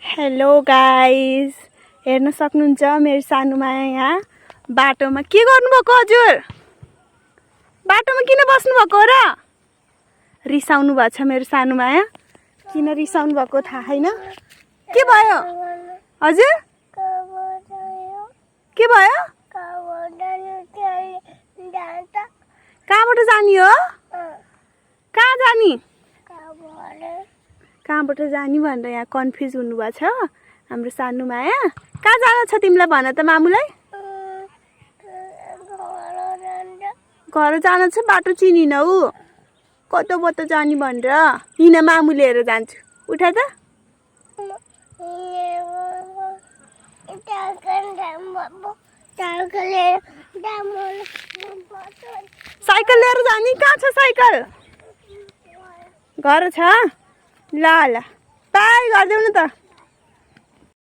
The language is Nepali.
हेलो गाइस, हेर्न सक्नुहुन्छ मेरो सानो माया यहाँ बाटोमा के गर्नुभएको हजुर? बाटोमा किन बस्नुभएको र? रिसाउनु भएको छ मेरो सानो माया। किन रिसाउनु भएको थाहा छैन। के भयो हजुर? के भयो? कहाँबाट जाने हो? कहाँ जाने? कहाँबाट जाने भनेर यहाँ कन्फ्युज हुनुभएको छ हाम्रो सानो माया। कहाँ जान छ तिमीलाई भन त मामुलाई? घर जान छ, बाटो चिनिन ऊ कतो बतो जाने भनेर। हिँड मामु लिएर जान्छु, उठा त। साइकल लिएर जाने? कहाँ छ साइकल? घर छ? ल ल बाई गरिदेऊ न त।